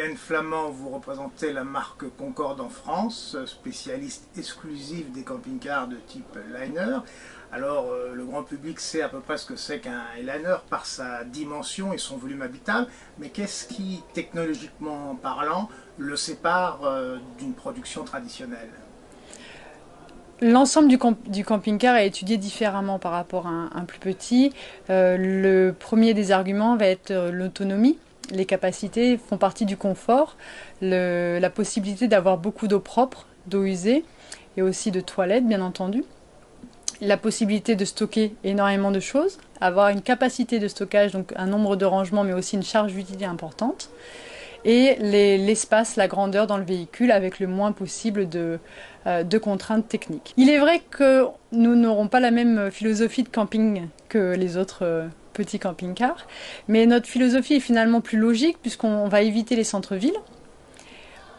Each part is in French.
Hélène Flamand, vous représentez la marque Concorde en France, spécialiste exclusive des camping-cars de type liner. Alors, le grand public sait à peu près ce que c'est qu'un liner par sa dimension et son volume habitable, mais qu'est-ce qui, technologiquement parlant, le sépare d'une production traditionnelle? L'ensemble du camping-car est étudié différemment par rapport à un plus petit. Le premier des arguments va être l'autonomie. Les capacités font partie du confort, la possibilité d'avoir beaucoup d'eau propre, d'eau usée et aussi de toilettes bien entendu. La possibilité de stocker énormément de choses, avoir une capacité de stockage, donc un nombre de rangements mais aussi une charge d'utilité importante. Et l'espace, la grandeur dans le véhicule avec le moins possible de contraintes techniques. Il est vrai que nous n'aurons pas la même philosophie de camping que les autres petits camping-cars, mais notre philosophie est finalement plus logique puisqu'on va éviter les centres-villes,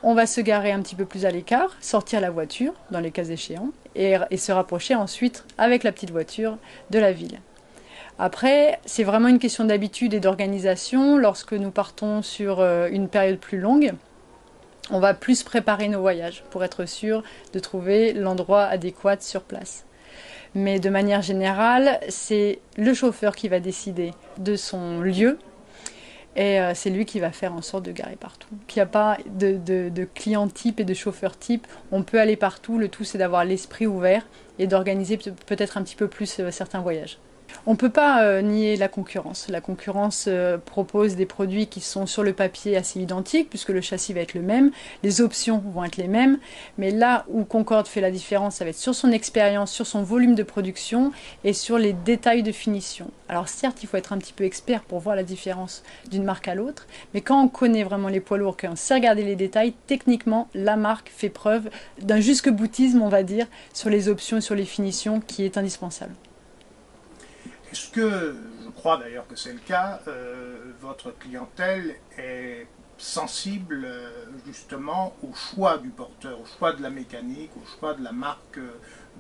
on va se garer un petit peu plus à l'écart, sortir la voiture dans les cas échéants et se rapprocher ensuite avec la petite voiture de la ville. Après, c'est vraiment une question d'habitude et d'organisation. Lorsque nous partons sur une période plus longue, on va plus préparer nos voyages pour être sûr de trouver l'endroit adéquat sur place. Mais de manière générale, c'est le chauffeur qui va décider de son lieu et c'est lui qui va faire en sorte de garer partout. Il n'y a pas de client type et de chauffeur type. On peut aller partout. Le tout, c'est d'avoir l'esprit ouvert et d'organiser peut-être un petit peu plus certains voyages. On ne peut pas nier la concurrence. La concurrence propose des produits qui sont sur le papier assez identiques puisque le châssis va être le même, les options vont être les mêmes, mais là où Concorde fait la différence, ça va être sur son expérience, sur son volume de production et sur les détails de finition. Alors certes, il faut être un petit peu expert pour voir la différence d'une marque à l'autre, mais quand on connaît vraiment les poids lourds, quand on sait regarder les détails, techniquement, la marque fait preuve d'un jusque-boutisme, on va dire, sur les options et sur les finitions qui est indispensable. Est-ce que, je crois d'ailleurs que c'est le cas, votre clientèle est sensible justement au choix du porteur, au choix de la mécanique, au choix de la marque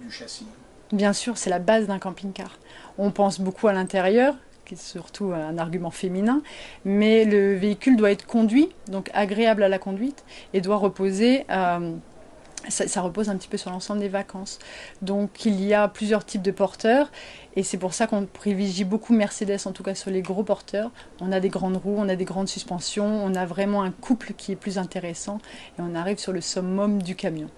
du châssis? Bien sûr, c'est la base d'un camping-car. On pense beaucoup à l'intérieur, qui est surtout un argument féminin, mais le véhicule doit être conduit, donc agréable à la conduite, et doit reposer... Ça repose un petit peu sur l'ensemble des vacances. Donc il y a plusieurs types de porteurs et c'est pour ça qu'on privilégie beaucoup Mercedes, en tout cas sur les gros porteurs. On a des grandes roues, on a des grandes suspensions, on a vraiment un couple qui est plus intéressant et on arrive sur le summum du camion.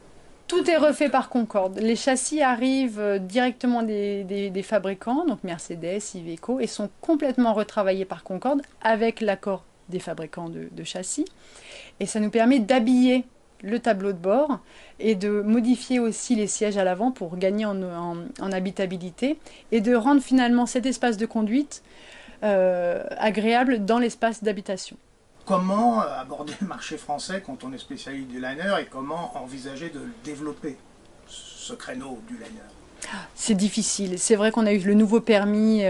Tout est refait par Concorde. Les châssis arrivent directement des fabricants, donc Mercedes, Iveco, et sont complètement retravaillés par Concorde avec l'accord des fabricants de châssis. Et ça nous permet d'habiller le tableau de bord et de modifier aussi les sièges à l'avant pour gagner en habitabilité et de rendre finalement cet espace de conduite agréable dans l'espace d'habitation. Comment aborder le marché français quand on est spécialiste du liner et comment envisager de le développer, ce créneau du liner? C'est difficile. C'est vrai qu'on a eu le nouveau permis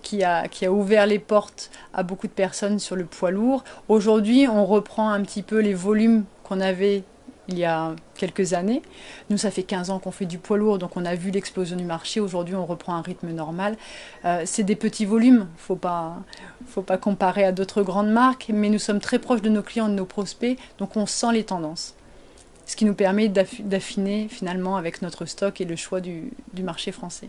qui a ouvert les portes à beaucoup de personnes sur le poids lourd. Aujourd'hui, on reprend un petit peu les volumes qu'on avait il y a quelques années. Nous, ça fait 15 ans qu'on fait du poids lourd, donc on a vu l'explosion du marché. Aujourd'hui, on reprend un rythme normal. C'est des petits volumes, faut pas comparer à d'autres grandes marques, mais nous sommes très proches de nos clients, de nos prospects, donc on sent les tendances. Ce qui nous permet d'affiner finalement avec notre stock et le choix du marché français.